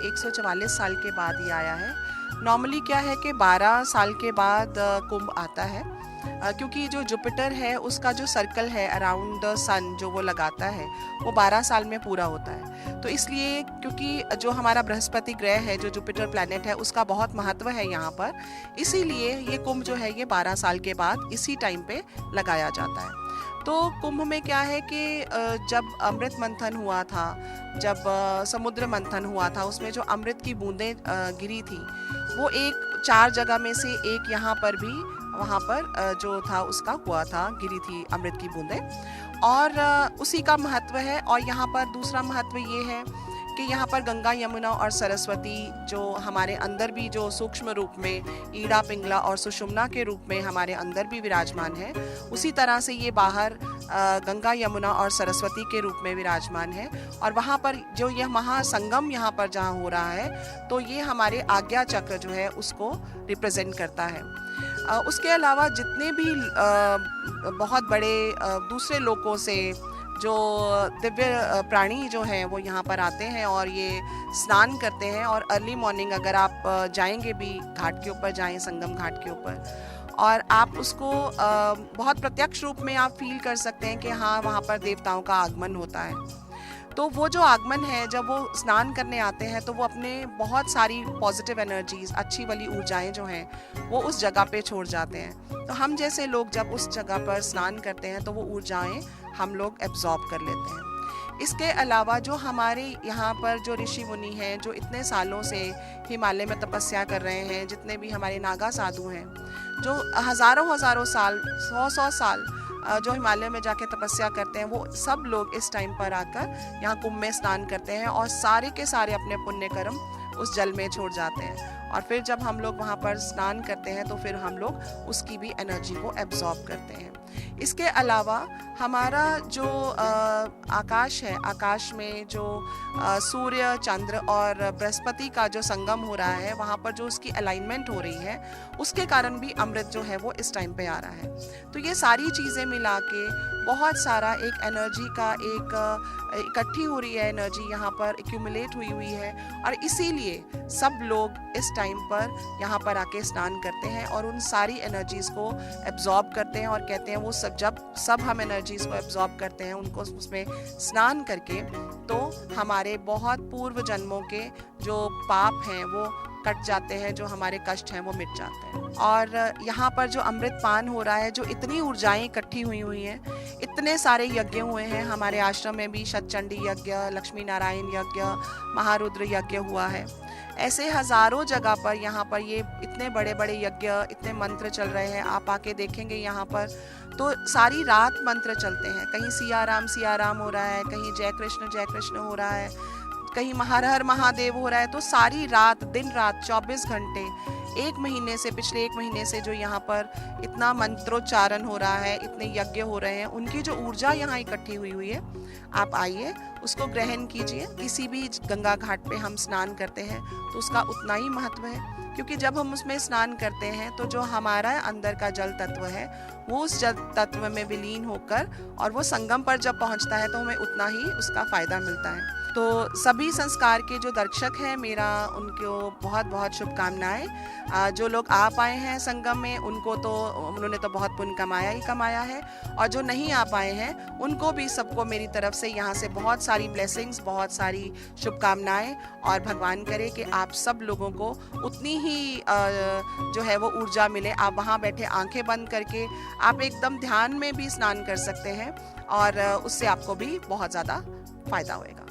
144 साल के बाद ये आया है। नॉर्मली क्या है कि 12 साल के बाद कुंभ आता है, क्योंकि जो जुपिटर है उसका जो सर्कल है अराउंड द सन जो वो लगाता है वो 12 साल में पूरा होता है। तो इसलिए क्योंकि जो हमारा बृहस्पति ग्रह है जो जुपिटर प्लैनेट है उसका बहुत महत्व है यहाँ पर, इसीलिए ये कुंभ जो है ये 12 साल के बाद इसी टाइम पे लगाया जाता है। तो कुंभ में क्या है कि जब अमृत मंथन हुआ था, जब समुद्र मंथन हुआ था, उसमें जो अमृत की बूंदें गिरी थी वो एक 4 जगह में से एक यहाँ पर भी वहाँ पर जो था उसका हुआ था, गिरी थी अमृत की बूंदें, और उसी का महत्व है। और यहाँ पर दूसरा महत्व ये है कि यहाँ पर गंगा यमुना और सरस्वती जो हमारे अंदर भी जो सूक्ष्म रूप में ईड़ा पिंगला और सुषुम्ना के रूप में हमारे अंदर भी विराजमान है, उसी तरह से ये बाहर गंगा यमुना और सरस्वती के रूप में विराजमान है। और वहाँ पर जो यह महासंगम यहाँ पर जहाँ हो रहा है तो ये हमारे आज्ञा चक्र जो है उसको रिप्रेजेंट करता है। उसके अलावा जितने भी बहुत बड़े दूसरे लोकों से जो दिव्य प्राणी जो हैं वो यहाँ पर आते हैं और ये स्नान करते हैं। और अर्ली मॉर्निंग अगर आप जाएंगे भी घाट के ऊपर, जाएं संगम घाट के ऊपर, और आप उसको बहुत प्रत्यक्ष रूप में आप फील कर सकते हैं कि हाँ वहाँ पर देवताओं का आगमन होता है। तो वो जो आगमन है, जब वो स्नान करने आते हैं तो वो अपने बहुत सारी पॉजिटिव एनर्जीज, अच्छी वाली ऊर्जाएं जो हैं वो उस जगह पे छोड़ जाते हैं। तो हम जैसे लोग जब उस जगह पर स्नान करते हैं तो वो ऊर्जाएं हम लोग एब्जॉर्ब कर लेते हैं। इसके अलावा जो हमारे यहाँ पर जो ऋषि मुनि हैं जो इतने सालों से हिमालय में तपस्या कर रहे हैं, जितने भी हमारे नागा साधु हैं जो हज़ारों साल, 100 साल जो हिमालय में जाके तपस्या करते हैं, वो सब लोग इस टाइम पर आकर यहाँ कुंभ में स्नान करते हैं और सारे के सारे अपने पुण्य कर्म उस जल में छोड़ जाते हैं। और फिर जब हम लोग वहाँ पर स्नान करते हैं तो फिर हम लोग उसकी भी एनर्जी को एब्जॉर्ब करते हैं। इसके अलावा हमारा जो आकाश है, आकाश में जो सूर्य, चंद्र और बृहस्पति का जो संगम हो रहा है, वहाँ पर जो उसकी अलाइनमेंट हो रही है, उसके कारण भी अमृत जो है वो इस टाइम पे आ रहा है। तो ये सारी चीज़ें मिला के बहुत सारा एक एनर्जी का एक इकट्ठी हो रही है, एनर्जी यहाँ पर एक्यूमुलेट हुई है, और इसीलिए सब लोग इस टाइम पर यहाँ पर आके स्नान करते हैं और उन सारी एनर्जीज़ को एब्जॉर्ब करते हैं। और कहते हैं वो सब हम एनर्जीज़ को एब्जॉर्ब करते हैं, उनको उसमें स्नान करके, तो हमारे बहुत पूर्व जन्मों के जो पाप हैं वो कट जाते हैं, जो हमारे कष्ट हैं वो मिट जाते हैं। और यहाँ पर जो अमृत पान हो रहा है, जो इतनी ऊर्जाएं इकट्ठी हुई हैं, इतने सारे यज्ञ हुए हैं हमारे आश्रम में भी, शतचंडी यज्ञ, लक्ष्मी नारायण यज्ञ, महारुद्र यज्ञ हुआ है। ऐसे हज़ारों जगह पर यहाँ पर ये इतने बड़े बड़े यज्ञ, इतने मंत्र चल रहे हैं। आप आके देखेंगे यहाँ पर तो सारी रात मंत्र चलते हैं। कहीं सिया राम हो रहा है, कहीं जय कृष्ण हो रहा है, कहीं हर हर महादेव हो रहा है। तो सारी रात, दिन रात 24 घंटे, पिछले एक महीने से जो यहाँ पर इतना मंत्रोच्चारण हो रहा है, इतने यज्ञ हो रहे हैं, उनकी जो ऊर्जा यहाँ इकट्ठी हुई है, आप आइए उसको ग्रहण कीजिए। किसी भी गंगा घाट पे हम स्नान करते हैं तो उसका उतना ही महत्व है, क्योंकि जब हम उसमें स्नान करते हैं तो जो हमारा अंदर का जल तत्व है वो उस जल तत्व में विलीन होकर और वो संगम पर जब पहुंचता है तो हमें उतना ही उसका फ़ायदा मिलता है। तो सभी संस्कार के जो दर्शक हैं, मेरा उनको बहुत बहुत शुभकामनाएं। जो लोग आ पाए हैं संगम में उन्होंने तो बहुत पुण्य कमाया ही कमाया है, और जो नहीं आ पाए हैं उनको भी सबको मेरी तरफ से यहाँ से बहुत सारी ब्लेसिंग्स, बहुत सारी शुभकामनाएं, और भगवान करे कि आप सब लोगों को उतनी ही जो है वो ऊर्जा मिले। आप वहाँ बैठे आंखें बंद करके आप एकदम ध्यान में भी स्नान कर सकते हैं और उससे आपको भी बहुत ज़्यादा फ़ायदा होएगा।